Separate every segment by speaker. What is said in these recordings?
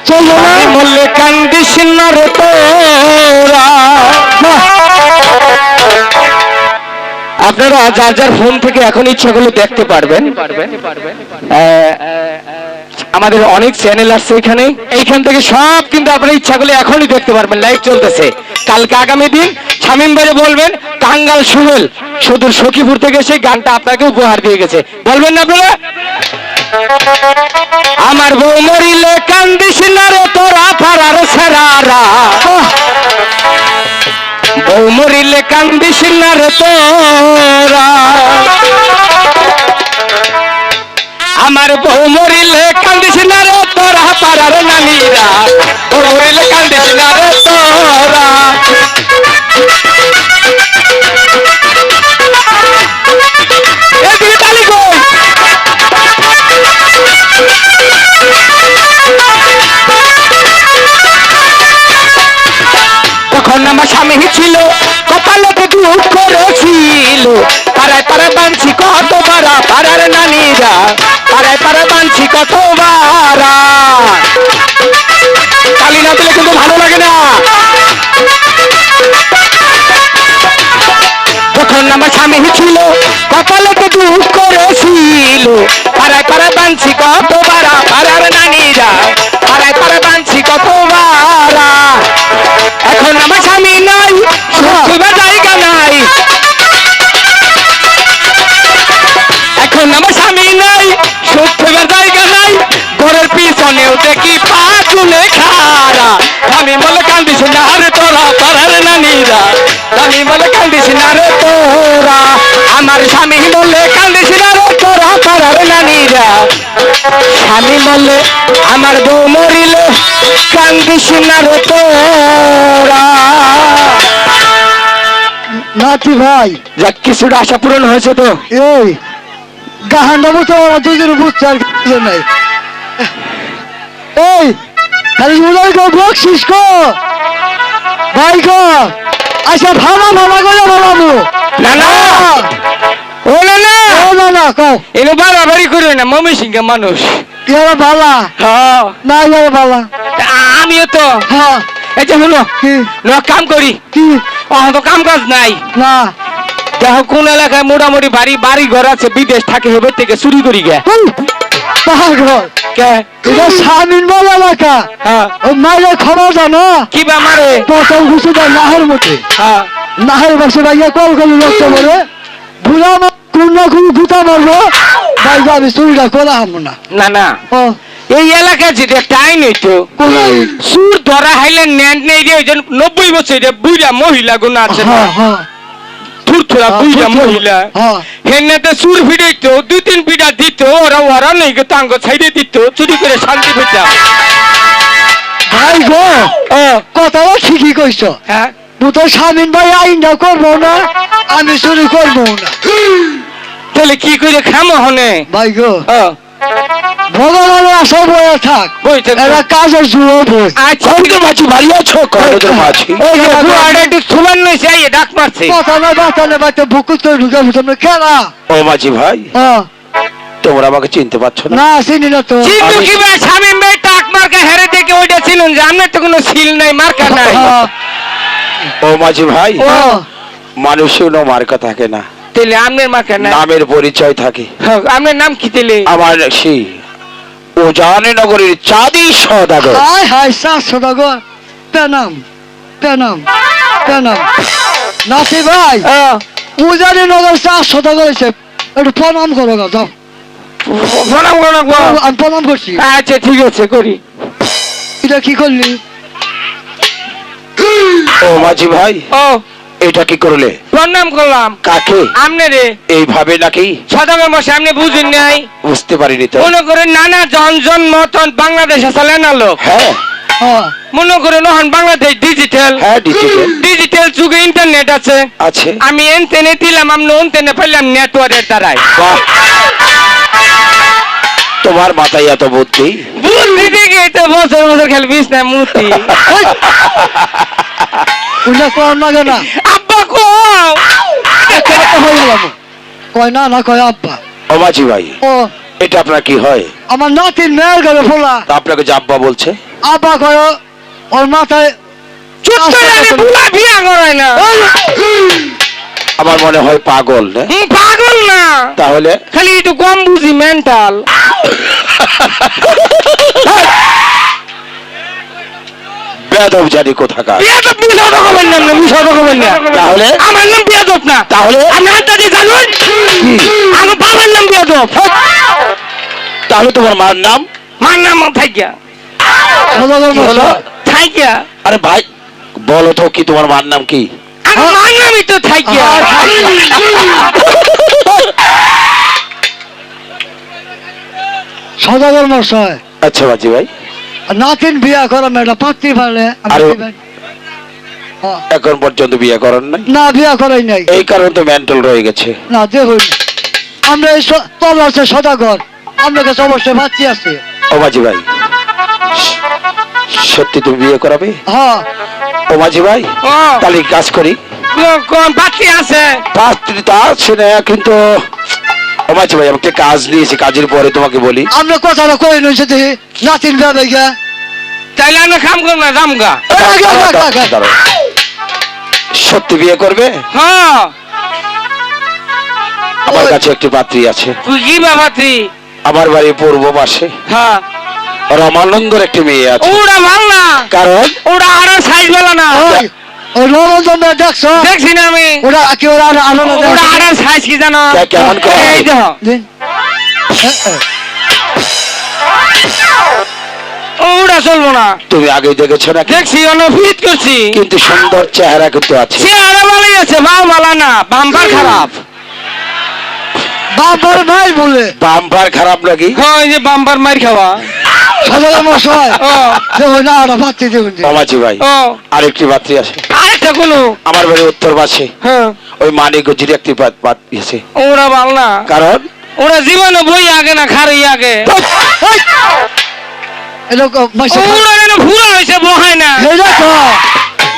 Speaker 1: চলবে না
Speaker 2: মরলে কান্দিস না রে তোরা। আপনারা যার যার ফোন থেকে এখন ইচ্ছাগুলো দেখতে পারবেন। আমাদের অনেক চ্যানেল আছে এখানে, এইখান থেকে সব কিন্তু আপনার ইচ্ছাগুলো এখনই দেখতে পারবেন। লাইভ চলতেছে। কালকে আগামী দিন শামীম ভাই বলবেন টাঙ্গাল সুহেল সুদূর সখীপুর থেকে সেই গানটা আপনাকে উপহার দিয়ে গেছে, বলবেন না আপনারা? আমার বউ মরিলে কান্দিস না রে তোরা পাড়ার সেরারা, বউ মরিলে কান্দিস না রে তোরা। আমার বউ মরিলে কান্দিস না রে তোরা পাড়ার নানীরা, বউ মরিলে কান্দিস না রে তোরা। এদিকে তালি কই। তখন আমার স্বামী ছিল কপালতে দুঃখ করেছিল, পাড়ায় পাড়ায় বাঁধছি কত বারা পাড়ার নানীরা, পাড়ায় পাড়ায় বাঁধছি কত বারা। তালি না দিলে কিন্তু ভালো লাগে না। তখন আমার স্বামী ছিল কপালতে দুঃখ করেছিল, পাড়ায় পাড়ায় বাঁধছি কত বারা পাড়ার নানীরা, পাড়ায় পাড়ায় বাঁধছি কত বারা। এখন আমার স্বামী নাই, সুখের জায়গা নাই। এখন আমার স্বামী নাই, সুখের জায়গা নাই। ঘরের পিছনেও দেখি পা চুলে খারা। আমি বলে কান্দিস না রে তোরা পাড়ার নানীরা, আমি বলে কান্দিস না রে তোরা। আমার স্বামী বলে কান্দিস না রে তোরা পাড়ার নানীরা, স্বামী বলে আমার বউ মরিলে কান্দিস না রে তোরা।
Speaker 1: নাতি ভাই
Speaker 2: যাক কিছুটা আশা পূরণ হয়েছে তো।
Speaker 1: এই গাহানটা মতো ওরা দুজনে বুঝছে আর কিছু নাই। এই খালি উদয় গো বকশিস গো ভাই গো, আচ্ছা ভাবা ভাবা করে ভাবাবো
Speaker 2: না না ও না না
Speaker 1: ও না না কও
Speaker 2: এনে বাড়াবাড়ি করে না, মমি সিংহে মানুষ।
Speaker 1: ইয়ারা ভালা
Speaker 2: হ্যাঁ
Speaker 1: না ইয়ারা ভালা
Speaker 2: আমিও তো।
Speaker 1: হ্যাঁ
Speaker 2: এই যে হলো
Speaker 1: কি
Speaker 2: কাম করি
Speaker 1: কি
Speaker 2: তো কাম কাজ নাই।
Speaker 1: না
Speaker 2: দেখো কোন এলাকায় মোটামুটি বাড়ি ঘর আছে, বিদেশ থাকে হেবে থেকে চুরি করি গে।
Speaker 1: পাগল
Speaker 2: কে
Speaker 1: এটা স্বামীন বলা এলাকা।
Speaker 2: হ্যাঁ
Speaker 1: ওই মায়ের খবর জানো
Speaker 2: কি বা মারে।
Speaker 1: প্রথম ঘুষে দেয় নাহের মধ্যে,
Speaker 2: হ্যাঁ
Speaker 1: নাহের বসে ভাইয়া কল করলো লোকটা বলে বুড়া কোন না কোন গুতা মারবো ভাই আমি চুরিটা করা হবো না।
Speaker 2: না না
Speaker 1: ও
Speaker 2: এই এলাকায় যেটা একটা আইন হইতো,
Speaker 1: কোন
Speaker 2: সুর ধরা হাইলে ন্যান্ড নেই রে, ওই যে 90 বছর বুড়া মহিলা গুণ আছে না,
Speaker 1: হ্যাঁ হ্যাঁ
Speaker 2: থুরথুরা বুড়া মহিলা,
Speaker 1: হ্যাঁ
Speaker 2: হেন্নাতে সুর ফিরাইতো 2-3 পিঠা দিত, ওরা নেই তাঙ্গ ছাইড়ে দিত, চুরি করে শান্তি পেতাম।
Speaker 1: ভাই গো কথাটা ঠিকই কইছ।
Speaker 2: হ্যাঁ
Speaker 1: তো স্বামীন ভাই আইনটা করবো না, আমি চুরি করবো না।
Speaker 2: তাহলে কি করে খামো হনে
Speaker 1: ভাই গো ভগবানের আশা বয়ে থাক,
Speaker 2: বই থাক।
Speaker 1: এরা কাজের জুড়ো বই।
Speaker 2: আচ্ছা মাছি ভারী আছো কতজন মাছি, ওই যে বুড়াটা একটু সুমান নইছে আইয়ে ডাক মারছে।
Speaker 1: কথা না বাতা না বাতা বুকুত করে ঢুকে তুমি খেলা।
Speaker 3: ও মাঝি ভাই তোমরা আমাকে চিনতে পারছো না?
Speaker 1: না চিনি না তো।
Speaker 2: চিন্তু কি ভাই শামীম ভাই টাক মার্কা হেরে থেকে ওইটা চিনুন যে আপনার তো কোনো সিল নাই মার্কা নাই।
Speaker 3: ও মাঝি ভাই
Speaker 1: ও
Speaker 3: মানুষের মার্কা থাকে না,
Speaker 2: তাহলে আপনার মার্কা নাই,
Speaker 3: নামের পরিচয় থাকে।
Speaker 2: আপনার নাম কি তাহলে?
Speaker 3: আমার সেই উজানি নগরীর চাঁদি সওদাগর।
Speaker 1: হাই হাই সাত সদাগর পেনাম পেনাম পেনাম নাতি ভাই উজানি নগর সাত সদাগর হয়েছে, একটু প্রণাম করো না যাও।
Speaker 2: প্রণাম করো।
Speaker 1: আমি প্রণাম করছি।
Speaker 2: আচ্ছা ঠিক আছে করি।
Speaker 1: এটা কি করলি?
Speaker 3: ও মাঝি ভাই
Speaker 2: ও
Speaker 3: এটা কি করলে?
Speaker 2: প্রণাম করলাম।
Speaker 3: কাকে?
Speaker 2: আমনে রে
Speaker 3: এইভাবে নাকি?
Speaker 2: সদাগর মশাই আপনি বুঝেন নাই?
Speaker 3: বুঝতে পারিনি তো।
Speaker 2: মনে করেন নানা জন্মতন বাংলাদেশে চলে না লোক।
Speaker 3: হ্যাঁ
Speaker 2: মনে করেন ওখান বাংলাদেশ ডিজিটাল,
Speaker 3: হ্যাঁ
Speaker 2: ডিজিটাল যুগে ইন্টারনেট আছে।
Speaker 3: আছে।
Speaker 2: আমি এনতেনে দিলাম, আমি ওনতেনে পাইলাম নেটওয়ার্কের দ্বারাই।
Speaker 3: বাহ, তোমার মাথায় এত বুদ্ধি।
Speaker 2: বুদ্ধি দিকে তো বছর বছর খেলে বিষ না মূর্তি।
Speaker 1: উল্লেখ করার লাগে না।
Speaker 2: আব্বা কও
Speaker 1: কয় না না কয় আব্বা।
Speaker 3: ও মাঝি ভাই
Speaker 1: ও
Speaker 3: এটা আপনার কি হয়?
Speaker 1: আমার নাতির মেয়ের ঘরে ফোলা।
Speaker 3: তা আপনাকে যে আব্বা বলছে?
Speaker 1: আব্বা করো ওর মাথায়
Speaker 2: বুলা বিয়া করাই না
Speaker 3: আমার মনে হয় পাগল না?
Speaker 2: পাগল না
Speaker 3: তাহলে
Speaker 2: খালি একটু কম বুঝি মেন্টাল
Speaker 3: বেদব জানি কোথাকার।
Speaker 2: বিয়াদব মিশা রকমের নাম না মিশা রকমের না
Speaker 3: তাহলে
Speaker 2: আমার নাম বিয়াদব না
Speaker 3: তাহলে
Speaker 2: আপনি আন্দাজে জানুন আমার বাবার নাম বিয়াদব
Speaker 3: তাহলে তোমার মার নাম?
Speaker 2: মার নাম থাইকিয়া
Speaker 1: সদাগর
Speaker 3: কি হলো?
Speaker 1: মশাই
Speaker 2: থাইকিয়া
Speaker 3: আরে ভাই বলো তো কি তোমার মার নাম কি?
Speaker 2: আমার মার নামই তো থাইকিয়া
Speaker 1: সদাগর মশাই
Speaker 3: আচ্ছা বাজি ভাই,
Speaker 1: নাতিন বিয়া করা মেয়েটা পাত্রী পারলে আমি
Speaker 3: আরে-
Speaker 1: দিবেন। হ্যাঁ,
Speaker 3: এখন পর্যন্ত বিয়ে করেন নাই,
Speaker 1: না বিয়া করাই নাই
Speaker 3: এই কারণে তো মেন্টাল রয়ে গেছে।
Speaker 1: না দেখুন আমরা এই তল আছে সদাগর আপনার কাছে অবশ্যই বাচ্চি আছে।
Speaker 3: ও মাঝি ভাই, সত্যি তুমি বিয়ে করাবে?
Speaker 1: হ্যাঁ
Speaker 3: ও মাঝি ভাই,
Speaker 2: ও
Speaker 3: তাহলে এক কাজ করি।
Speaker 2: কোন পাত্রী আছে
Speaker 3: পাত্রী তো আছে না, কিন্তু ও মাঝি ভাই আমি একটা কাজ নিয়েছি, কাজের পরে তোমাকে বলি।
Speaker 1: আমরা কথাটা কই নইছে দেখি নাতিন বিয়া দেখা
Speaker 2: তাইলে আমি কাম করব না জামগা
Speaker 3: দাঁড়াও। সত্যি বিয়ে করবে?
Speaker 2: হ্যাঁ
Speaker 3: আমার কাছে একটি পাত্রী আছে,
Speaker 2: তুই কি বাবাত্রী
Speaker 3: আমার বাড়ি পূর্ব পাশে।
Speaker 2: হ্যাঁ
Speaker 3: রমানন্দর একটি মেয়ে আছে।
Speaker 2: ওরা ভাল না
Speaker 3: কারণ
Speaker 2: ওরা আরো সাইজ বেলা না
Speaker 1: ওই নরঞ্জন দেখছো
Speaker 2: দেখছি না আমি
Speaker 1: ওরা কি ওরা আলো না
Speaker 2: ওরা আরো সাইজ কি জানো
Speaker 3: কেমন করে?
Speaker 2: এই দেখো
Speaker 1: দিন
Speaker 2: ওরা চলবো না
Speaker 3: তুমি আগে দেখেছো না?
Speaker 2: দেখছি অনুফিট করছি
Speaker 3: কিন্তু সুন্দর চেহারা কিন্তু আছে।
Speaker 2: সে আরো ভালোই আছে বাম ভালো না বাম্পার খারাপ
Speaker 1: বাবার নাই বলে
Speaker 3: বাম্পার খারাপ নাকি?
Speaker 2: হ্যাঁ এই যে বাম্পার মার খাওয়া
Speaker 1: সদাগর মশাই
Speaker 2: ও
Speaker 1: দেখুন না ওরা পাত্রী দেখুন
Speaker 3: মামাজি ভাই
Speaker 2: ও
Speaker 3: আরেকটি পাত্রী আছে
Speaker 2: আরেকটা কোনো
Speaker 3: আমার বাড়ি উত্তর পাশে,
Speaker 2: হ্যাঁ
Speaker 3: ওই মানিক গজির একটি পাত্রী আছে।
Speaker 2: ওরা ভালো না
Speaker 3: কারণ
Speaker 2: ওরা জীবনে বই আগে না খারি আগে
Speaker 1: এরকম মাসে
Speaker 2: ওরা যেন ভুলা হয়েছে বহায় না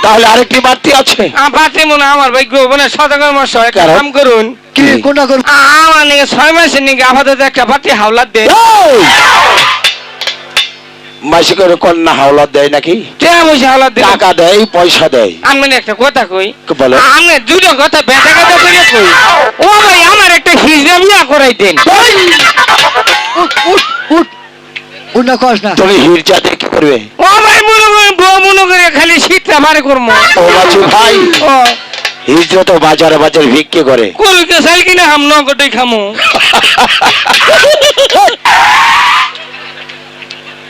Speaker 3: তাহলে আরেকটি পাত্রী আছে।
Speaker 2: পাত্রী মনে আমার ভাগ্য মানে সদাগর মশাই একটা
Speaker 3: কারণ?
Speaker 2: কাম করুন
Speaker 1: কি কোনটা করব
Speaker 2: আমার নাকি 6 মাসের নাকি আপাতত একটা পাত্রী হাওলাত দে
Speaker 3: মাসে করে কন্যা হাওলাত দেয় নাকি?
Speaker 2: টাকা পয়সা হাওলাত দে
Speaker 3: টাকা দেয়, পয়সা দেয়।
Speaker 2: আমি একটা কথা কই
Speaker 3: বলো।
Speaker 2: আমি দুটো কথা বেটা কথা করে কই ও ভাই আমার একটা হিজড়া বিয়া করাই দেন
Speaker 1: উঠ উঠনা কস না
Speaker 3: তুমি হিরজা দিয়ে কি করবে?
Speaker 2: ও ভাই মনে করে বউ মনে করে খালি শীতটা মারে করবো
Speaker 3: ও বাচু ভাই,
Speaker 2: ও
Speaker 3: হিজড়া তো বাজারে বাজারে ভিক্ষে করে।
Speaker 2: করুকে চাল কিনা হাম নগদে খামু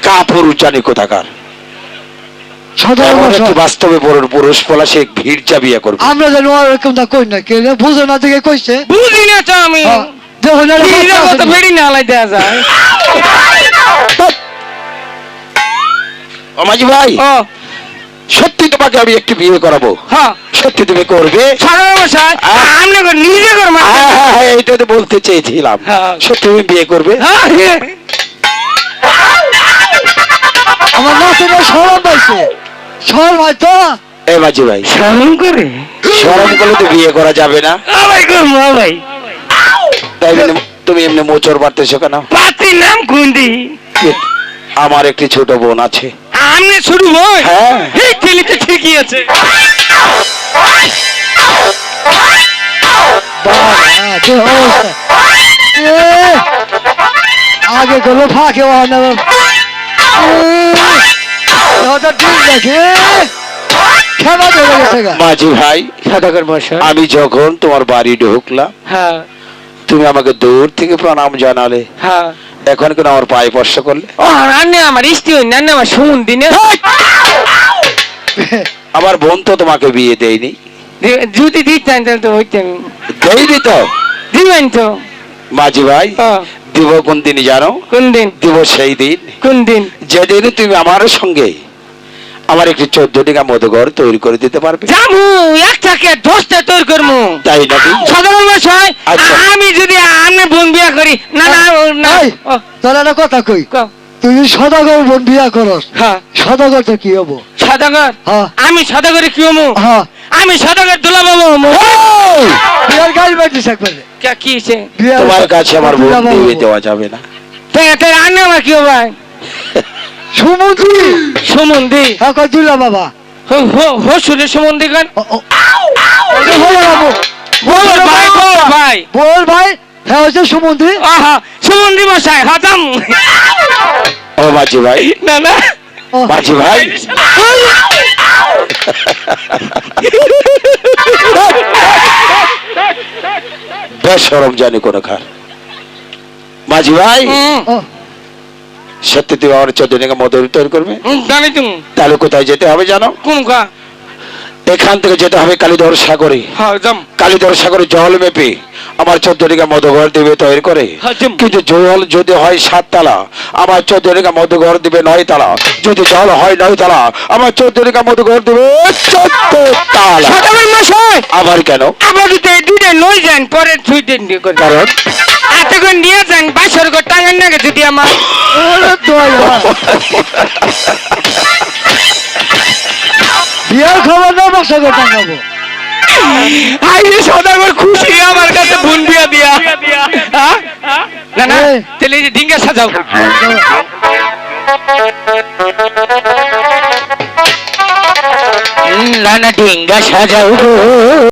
Speaker 3: কাপুরুষ জানি কোথাকার।
Speaker 1: সদাগর
Speaker 3: এমন একটি
Speaker 1: মশাই
Speaker 3: বাস্তবে পুরুষ পলা সে হিরজা বিয়ে করবে।
Speaker 1: আমরা যেন ওরকম তা কই না কে বুঝো না দেখে কইছে
Speaker 2: বুঝি না তো আমি
Speaker 1: দেখুন এরা
Speaker 2: হিজড়া
Speaker 1: বাচ্চা
Speaker 2: কত
Speaker 1: আছে।
Speaker 2: বেড়ি না লাই দেয়া যায়
Speaker 3: আমাজি ভাই,
Speaker 2: ও
Speaker 3: সত্যি তোমাকে আমি একটি বিয়ে করাবো,
Speaker 2: হ্যাঁ
Speaker 3: সত্যি তুমি করবে?
Speaker 2: সদাগর মশাই আপনি নিজে করে মা
Speaker 3: হ্যাঁ হ্যাঁ হ্যাঁ, এইটা তো বলতে চেয়েছিলাম।
Speaker 2: হ্যাঁ।
Speaker 3: সত্যি তুমি বিয়ে করবে?
Speaker 1: আমার নাতিনের শরম পাইছে শরম হয় তো
Speaker 3: এ মাঝি ভাই,
Speaker 2: শরম করে
Speaker 3: শরম করলে তো বিয়ে করা যাবে না।
Speaker 2: ভাই করবো ভাই
Speaker 3: তাই তুমি এমনি মোচর পারতেছো কেন?
Speaker 2: পাত্রীর নাম কুন্দি
Speaker 3: আমার একটি ছোট বোন আছে।
Speaker 2: আমি শুরু হই
Speaker 3: হ্যাঁ।
Speaker 2: এই ছেলেটা ঠিকই আছে
Speaker 1: হ্যাঁ, কি অবস্থা। আগে গেল ফাঁকে ওখানে খেলা ধরে গেছে গা
Speaker 3: মাঝি ভাই,
Speaker 2: সদাগর মশাই
Speaker 3: আমি যখন তোমার বাড়ি ঢুকলাম
Speaker 2: হ্যাঁ
Speaker 3: তুমি আমাকে দূর থেকে প্রণাম জানালে,
Speaker 2: হ্যাঁ
Speaker 3: এখন কেন আমার পায়ে স্পর্শ করলে?
Speaker 2: ও রান্না আমার ইষ্টি হই না আমার শুন দিনে
Speaker 3: আমার বোন তো তোমাকে বিয়ে দেয়নি।
Speaker 2: যদি দিতেন তাহলে তো হইতেন
Speaker 3: দেয়নি তো?
Speaker 2: দিবেন তো
Speaker 3: মাঝি ভাই,
Speaker 2: ও,
Speaker 3: দিব কোন দিন জানো?
Speaker 2: কোন দিন
Speaker 3: দিব সেই দিন
Speaker 2: কোন দিন
Speaker 3: যেদিন তুমি আমার সঙ্গে আমার একটি 14 টাকা মধুঘর তৈরি করে দিতে পারবে।
Speaker 2: জামু একটাকে 10টা তৈরি করবো
Speaker 3: তাই নাকি?
Speaker 2: সাধারণ মশাই
Speaker 3: আচ্ছা।
Speaker 2: আমি যদি আমি বোন বিয়া করি না না না
Speaker 1: এই,
Speaker 2: ও,
Speaker 1: তোর একটা কথা কই
Speaker 2: কও।
Speaker 1: তুই সদাগর বোন বিয়া করস
Speaker 2: হ্যাঁ
Speaker 1: সদাগর তো কি হবো
Speaker 2: সদাগর
Speaker 1: হ্যাঁ
Speaker 2: আমি সদাগরে কি হমু
Speaker 1: হ্যাঁ
Speaker 2: আমি সদাগর দুলা বাবু হমু
Speaker 1: বিয়ার গাড়ি বাড়িস একবারে
Speaker 2: কি হইছে
Speaker 3: তোমার কাছে আমার বোন দিয়ে দেওয়া যাবে না।
Speaker 2: তাই আন্না আমার কি হবে
Speaker 1: সুমন্ত্রী
Speaker 2: সুমন্দি
Speaker 1: হ্যাঁ কই দুলা বাবা
Speaker 2: হসুরের সুমন্দি গান বল ভাই বল ভাই
Speaker 1: বল ভাই হ্যাঁ হচ্ছে সুমন্ত্রী
Speaker 2: আহা সুমন্দি মশাই হাতাম
Speaker 3: ও মাঝি ভাই,
Speaker 2: না না
Speaker 1: ও,
Speaker 3: মাঝি ভাই, বেশরম জানি কোন খার। মাঝি ভাই,
Speaker 1: ও,
Speaker 3: সত্যি তুমি আমার 14 টাকা মদ তৈরি করবে?
Speaker 2: জানি তুমি
Speaker 3: তাহলে কোথায় যেতে হবে জানো?
Speaker 2: কোন গা
Speaker 3: এখান থেকে যেতে হবে কালীধর সাগরে।
Speaker 2: হ্যাঁ যাম
Speaker 3: কালীধর সাগরে জল মেপে আমার 14 টাকা মধুঘর দিবে তৈরি করে।
Speaker 2: হ্যাঁ যাম
Speaker 3: কিন্তু জল যদি হয় 7 তালা, আমার 14 টাকা মধুঘর দিবে 9 তালা। যদি জল হয় 9 তালা, আমার 14 টাকা মধুঘর দিবে 14 তালা।
Speaker 2: সদাগর মশাই
Speaker 3: আবার কেন?
Speaker 2: আবার যদি এই দুইটা নই যান পরে ছুইতে দিয়ে করে
Speaker 3: কারণ
Speaker 2: এত করে নিয়ে যান বাসর ঘর টাঙান নাকি যদি আমার
Speaker 1: ওরে দয়া। বিয়ার খবর না বসা গোটা খাবো
Speaker 2: আইলে সদাগর খুশি আমার কাছে বোন বিয়া দিয়া হ্যাঁ? না না
Speaker 1: এই।
Speaker 2: তাহলে এই যে ডিঙ্গা সাজাও না না ডিঙ্গা সাজাও গো